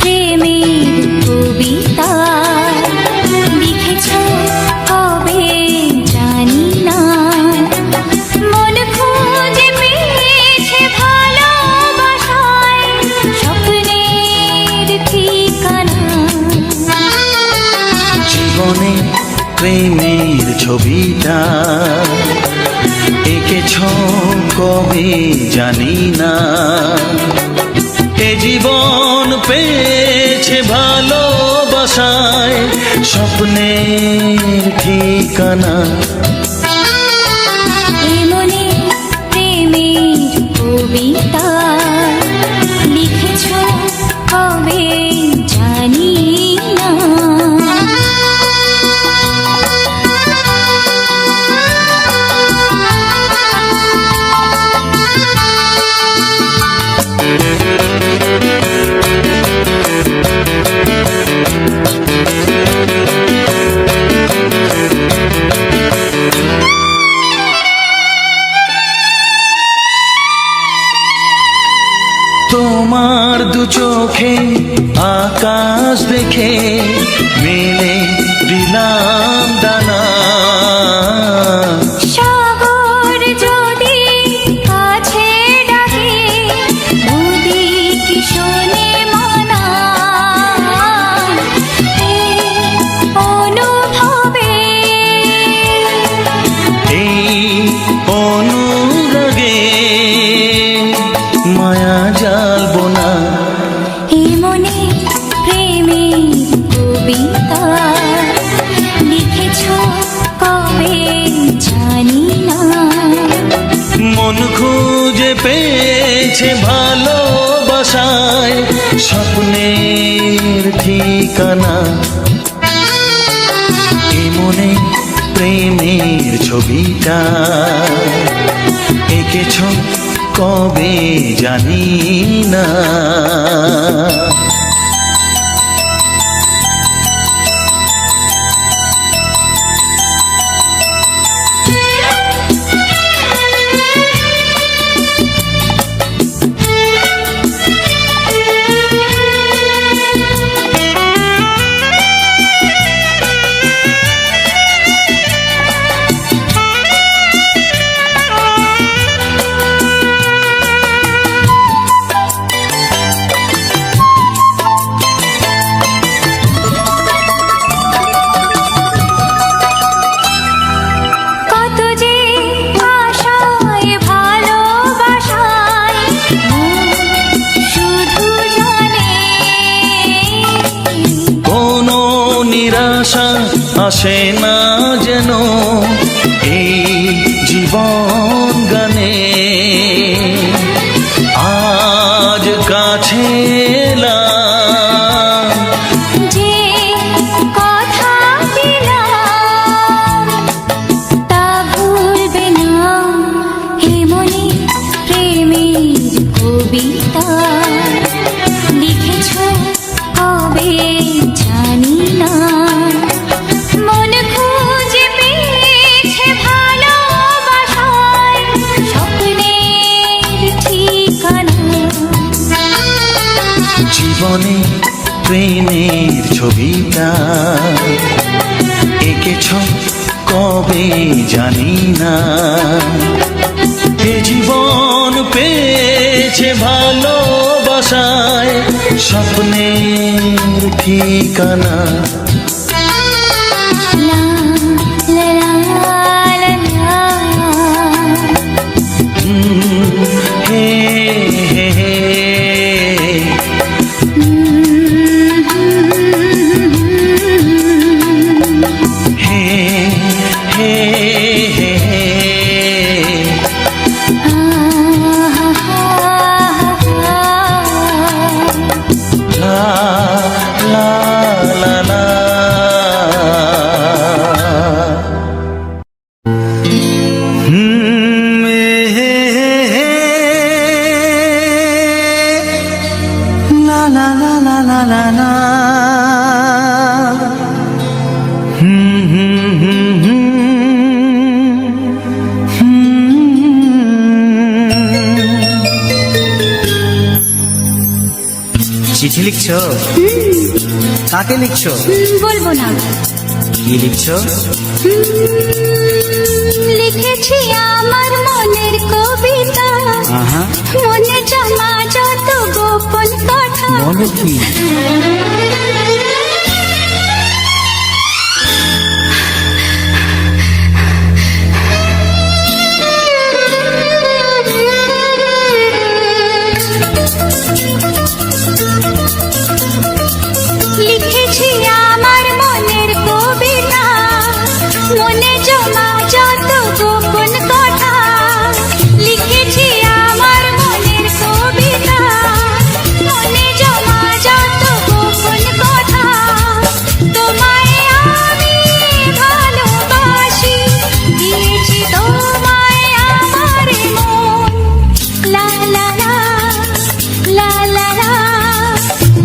প্রেমের কবিতা লিখেছ কবে জানি না, মন খুঁজে পেয়েছে ভালোবাসায় স্বপ্নের ঠিকানা। জীবনে প্রেমের ছবিটা এঁকেছ কবে জানি না, এ জীবন পেয়েছে ভালোবাসায় স্বপ্নের ঠিকানা। মনে প্রেমের কবিতা লিখেছ কবে জানি না। তোমার দু চোখে আকাশ দেখে মেলে দিলাম দানা, সাগর যদি কাছে ডাকে নদী কি শোনে মানা, এই অনুভবে এই অনুরাগে মায়া জ্বালবো না। এ মনে প্রেমের কবিতা লিখেছ কবে জানি না, মন খুঁজে পেয়েছে ভালোবাসায় স্বপ্নের ঠিকানা। এ মনে প্রেমের ছবিটা এঁকেছ কবে জানি না। কত যে আশায় ভালোবাসায় মন শুধু জানে, কোনো নিরাশা আসে না যেন এই জীবন গানে। আজ কাছে এলাম, যে কথা দিলাম তা ভুলবে না। হে মনে প্রেমের কবিতা লিখেছ কবে জানি না, মন খুঁজে পেয়েছে ভালোবাসায় স্বপ্নের ঠিকানা। জীবনে প্রেমের ছবিটা এঁকেছ কবে জানি না, এ জীবন পেয়েছে ভালোবাসায় স্বপ্নের ঠিকানা। লা লা লা লা লা। হে হে হে হে হে হে হে। লা লা লা লা। লা লা লা লা লা লা লা। চিঠি চিঠি লিখছো? কাকে লিখছো? বলবো না। কি লিখছো? লিখেছি আমার মনের কবিতা, আহা, মনে জমা যত গোপন কথা। বলো কি? লিখেছি আমার মনের কবিতা, মনে জমা যত গোপন কথা। লিখেছি আমার মনের কবিতা, মনে জমা যত গোপন কথা। তোমায় আমি ভালোবাসি, দিয়েছি তোমায় আমার মন। লা লা লা, লা লা লা।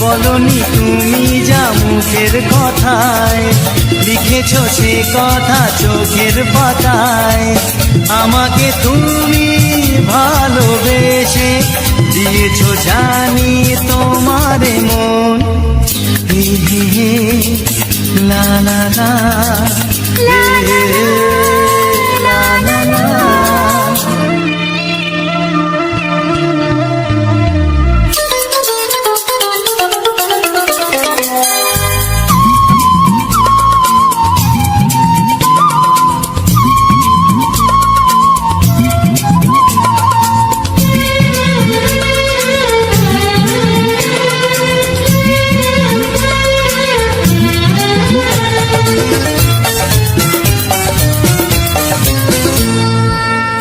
বলনি তুমি যা মুখের কথায়, লিখেছো সে কথা চোখের পাতায়। আমাকে তুমি ভালোবেসে দিয়েছো জানি তোমার মন। হে হে হে, লা লা লা, হে হে হে, লা লা লা।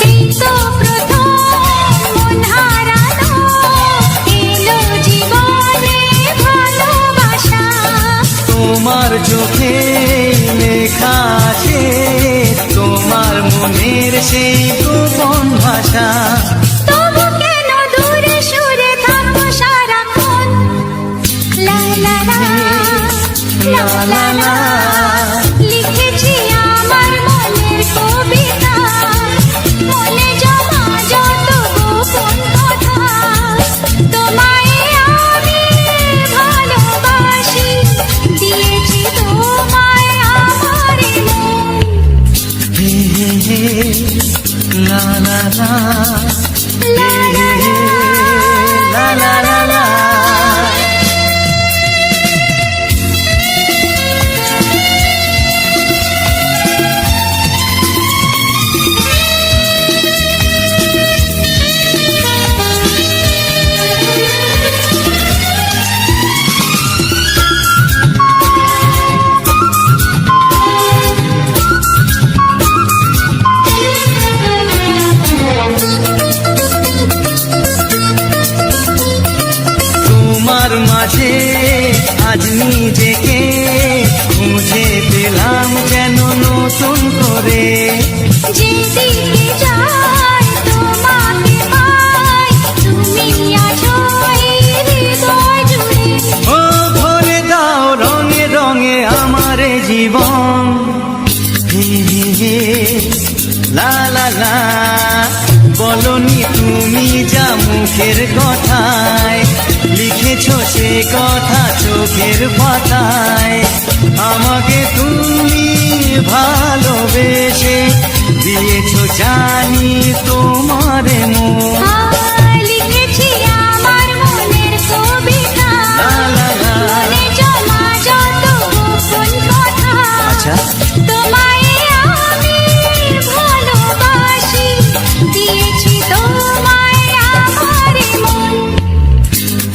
এই তো প্রথম মন হারানো, এলো জীবনে ভালোবাসা। তোমার চোখে লেখা আছে তোমার মনের সেই গোপন ভাষা। তবু কেন দূরে সরে থাকো সারাক্ষণ? লা লা লা, লা লা লা। লিখেছি আমার মনের কবিতা, মনে জমা যত গোপন কথা। তোমায় আমি ভালোবাসি, দিয়েছি তোমায় আমার মন। হে হে হে, লা লা লা, হে হে হে, লা লা লা লা। তোমার মাঝে আজ নিজেকে খুঁজে পেলাম যেন নতুন করে। যেদিকে যাই তোমাকে পাই, তুমি আছো এই হৃদয় জুড়ে। ও ভরে দাও রঙে রঙে আমার জীবন। হে হে হে, লা লা লা। বলনি তুমি যা মুখের কথায়, লিখেছো সে কথা চোখের পাতায়। আমাকে তুমি ভালোবেসে দিয়েছো জানি তোমার মন। লিখেছি আমার মনের কবিতা, লা লা লা। মনে জমা যত গোপন কথা। আচ্ছা, তোমায় আমি ভালোবাসি, দিয়েছি তোমায় আমার মন।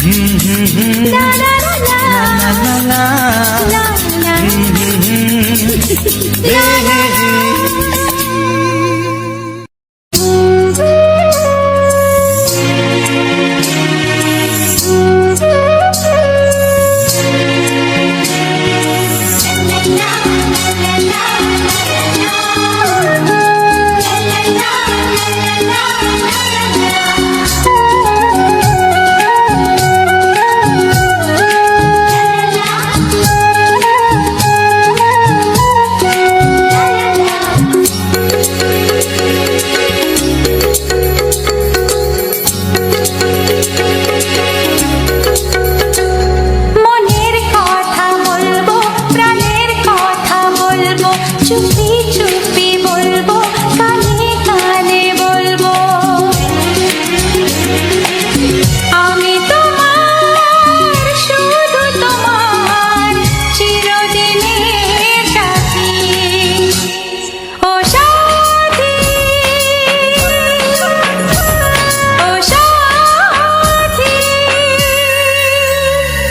হুম হুম হুম, লা লা লা লা, লা লা লা, লা লা। হুম হুম হুম, হে হে হে।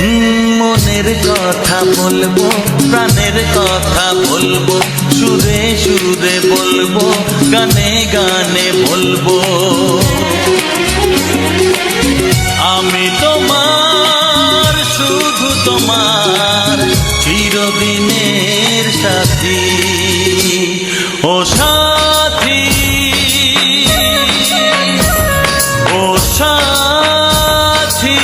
মনের কথা বলবো, প্রাণের কথা বলবো, সুরে সুরে বলবো, গানে গানে বলবো। আমি তোমার, শুধু তোমার, চিরদিনের সাথী। ও সাথী, ও সাথী।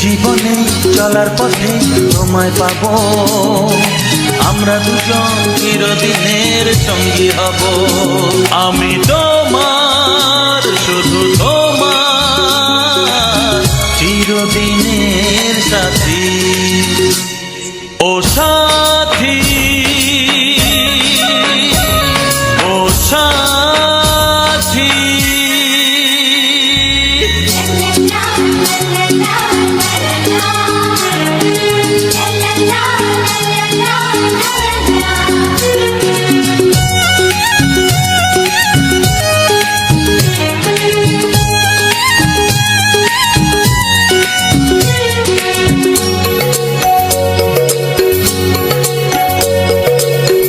জীবনে চলার পথে তোমায় পাবো, আমরা দুজন চিরদিনের সঙ্গী হব। আমি তোমার, শুধু তোমার, চিরদিনের সাথী। ও সাথী, ও সাথী।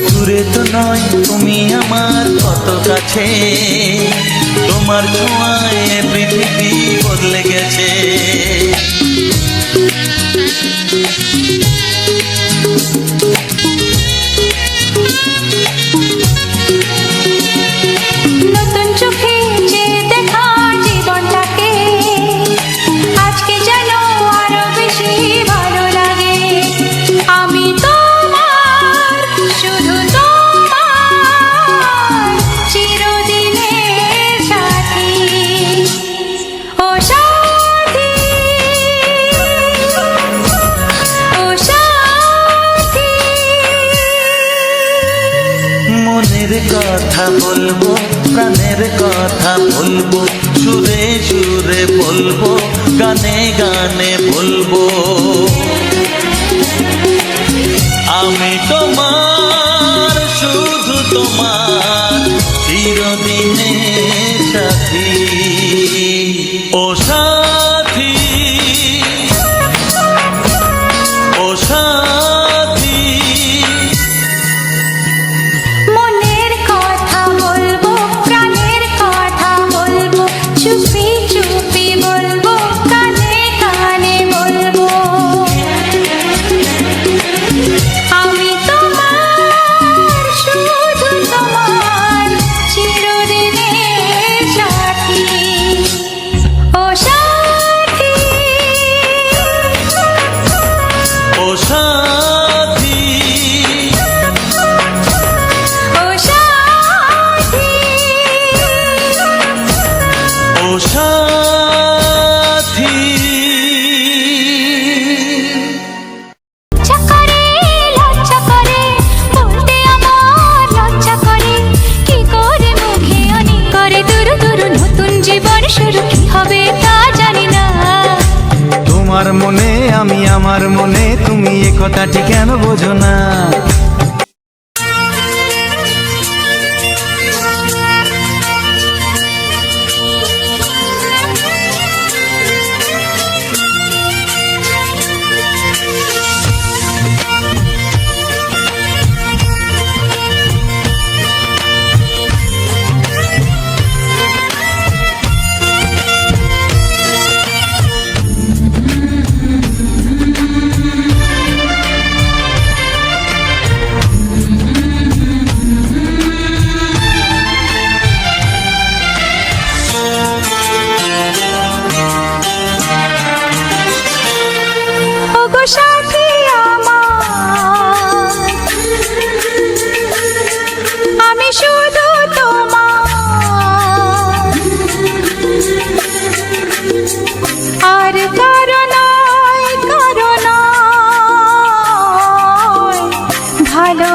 দূরে তো নয় তুমি আমার কত কাছে, তোমার ছোঁয়ায় পৃথিবী বদলে গেছে। নতুন চোখে যে দেখা জীবনটাকে আজকে যেন আরো বেশি ভালো লাগে। আমি তোমার, শুধু তোমার, চিরদিনের সাথী। ও সাথী, ও সাথী। মনের কথা বলবো, প্রাণের কথা বলবো, সুরে সুরে বলবো, গানে গানে বলবো। আমি তোমার, শুধু তোমার, চিরদিনের সাথী। ও সাথী, ও সাথী। মনের কথা বলবো, প্রাণের কথা বলবো, চুপি চুপি বলবো, কানে কানে বলবো। আমি তোমার, শুধু তোমার, চিরদিনের সাথী। ও সাথী।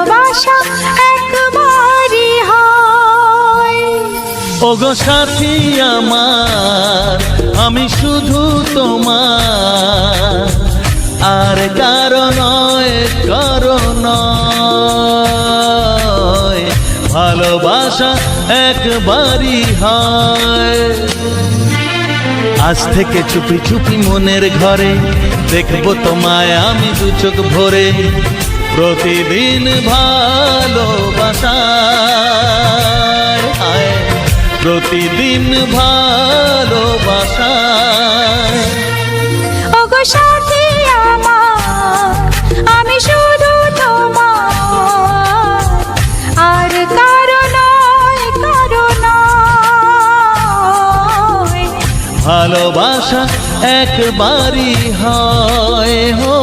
ভালোবাসা একবারই হয়। ওগো সাথী আমার, আমি শুধু তোমার, আর কারো নয়, কারো নয়। ভালোবাসা একবারই হয়। আজ থেকে চুপি চুপি মনের ঘরে দেখবো তোমায় আমি দু চোখ ভরে। প্রতিদিন ভালোবাসায়, হায়, প্রতিদিন ভালোবাসায়। ওগো সাথী আমার, আমি শুধু তোমার, আর কারো নয়, কারো নয়। ভালোবাসা একবারই হয় হো।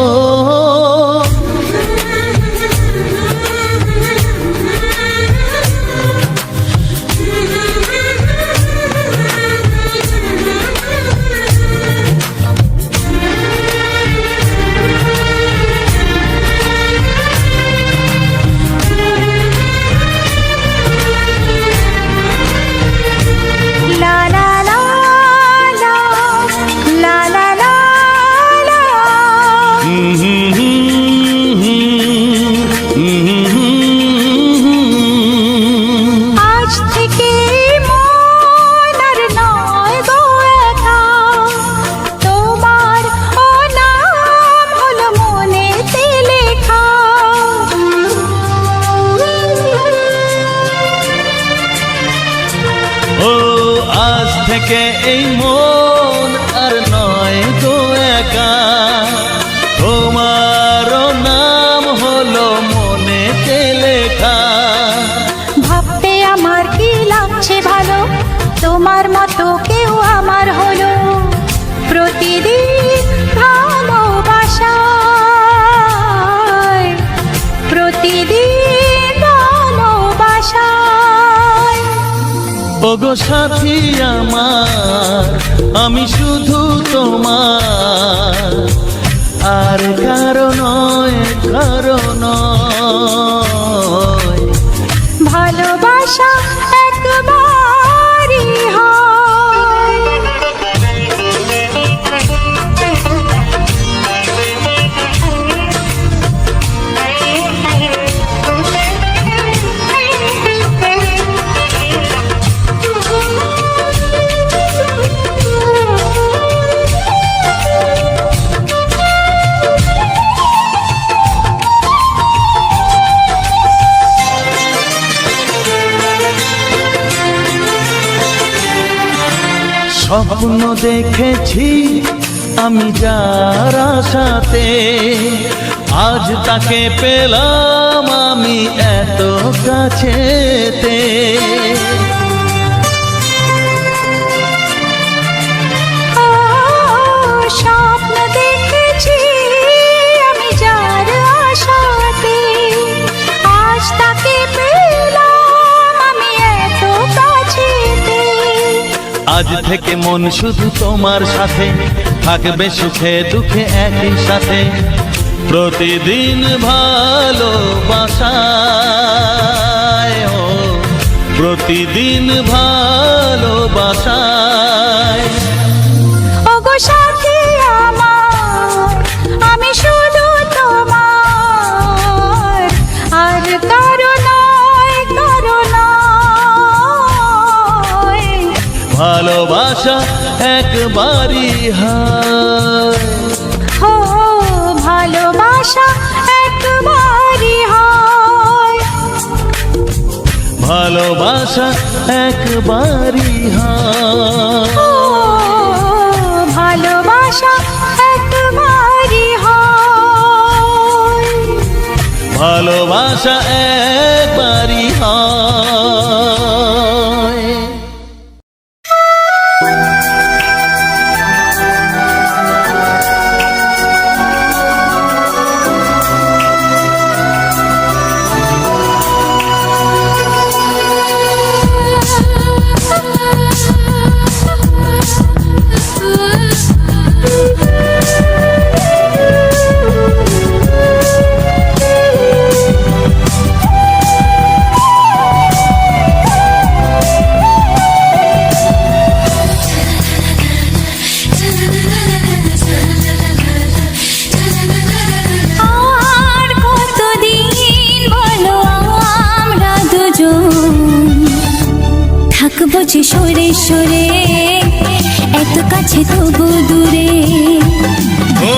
লা লা লা লা, লা লা লা লা। আজ থেকে মন আর নয় গো একা, তোমার ও নাম হলো মনেতে লেখা। ও আজ থেকে এই মন আর নয় গো একা, তোমারও নাম হলো মনেতে লেখা। ভাবতে আমার কি লাগছে ভালো, তোমার মতো কেউ আমার হলো। প্রতিদিন ভালোবাসায়, প্রতিদিন ভালোবাসায়। ওগো সাথী আমার, আমি শুধু তোমার, আর কারো নয়, কারো নয়। ভালোবাসা একবারই হয়। স্বপ্ন দেখেছি আমি যার আশাতে, আজ তাকে পেলাম আমি এত কাছেতে। স্বপ্ন দেখেছি আমি যার আশাতে, আজ তাকে পেলাম আমি এত কাছেতে। আজ থেকে মন শুধু তোমার সাথে, থাকবে সুখে দুঃখে একই সাথে। প্রতিদিন ভালোবাসায়, ও প্রতিদিন ভালোবাসায়। ওগো সাথী আমার, আমি শুধু তোমার, আর কারো নয়, কারো নয়। ভালোবাসা একবারই হয়। ও ভালোবাসা একবারই হয়। ভালোবাসা একবারই হয়। ও ভালোবাসা একবারই হয়। ভালোবাসা একবারই হয়। থাকবো যে সরে সরে, এত কাছে তবু দূরে। ও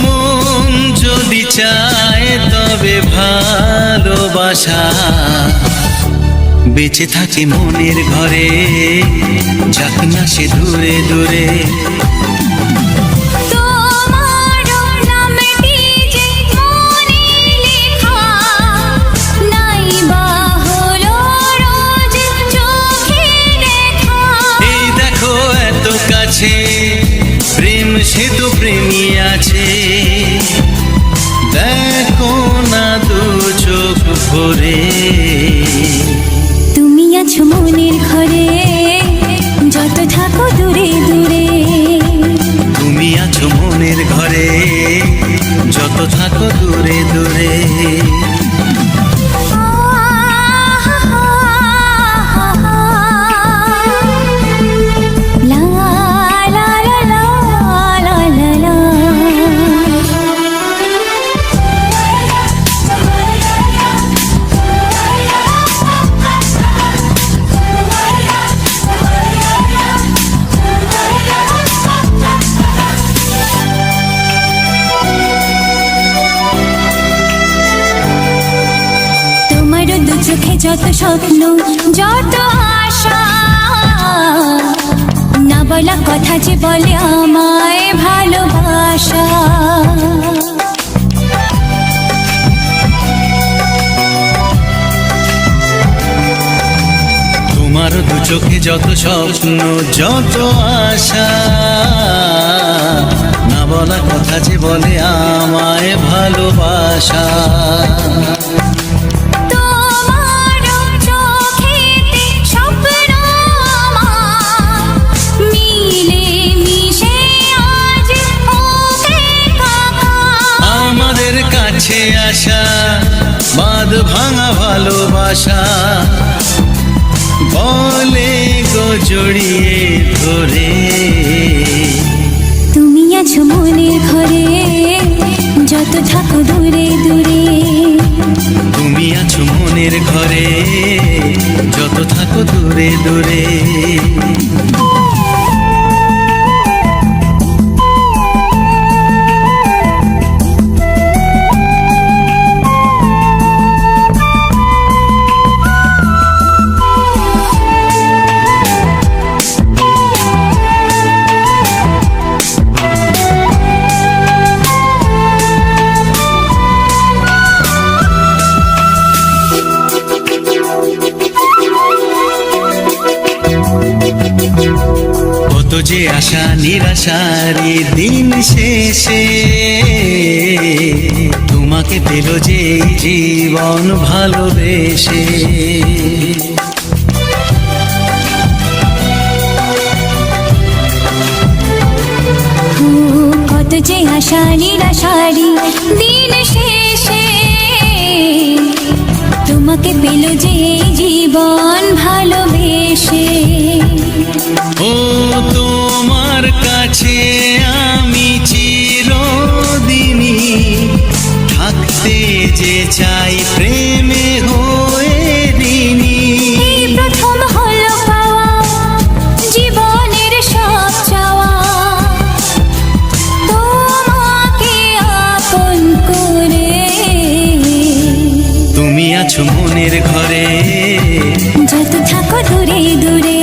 মন যদি চায় তবে ভালোবাসা বেঁচে থাকে মনের ঘরে, যাক না সে দূরে দূরে। তোমার নামটি যে মনে লেখা, নাই বা হলো রোজ চোখে দেখা। এই দেখো এত কাছে প্রেম, সে তো প্রেমী আছে, দেখো না দু চোখ ভরে। তুমি আছো মনের ঘরে, যত থাকো দূরে দূরে। তুমি আছো মনের ঘরে, যত থাকো দূরে দূরে। লা লা লা লা লা লা লা। তোমার দু চোখে যত স্বপ্ন, যত আশা, না বলা কথা যে বলে আমায় ভালোবাসা। তোমার দু চোখে যত স্বপ্ন, যত আশা, না বলা কথা যে বলে আমায় ভালোবাসা। তোমার চোখেতে স্বপ্ন আমার, মিলে মিশে আজ ওকে কাকা। আমাদের কাছে আসা বাঁধ ভাঙা ভালোবাসা, বলে গো জড়িয়ে ধরে। তুমি আছো মনের ঘরে, যত থাকো দূরে দূরে। তুমি আছো মনের ঘরে, যত থাকো দূরে দূরে। কত যে আশা নিরাশার এই দিন শেষে, তোমাকে পেল যে এই জীবন ভালোবেসে। ও, কত যে আশা নিরাশারি দিন শেষে, তোমাকে পেল যে এই জীবন ভালোবেসে। ও তোমার কাছে আমি চিরদিনই থাকতে যে চাই প্রেমে হয়ে ঋণী। এই প্রথম হলো পাওয়া জীবনের সব চাওয়া, তোমাকে আপন করে। তুমি আছো মনের ঘরে, যত থাকো দূরে দূরে।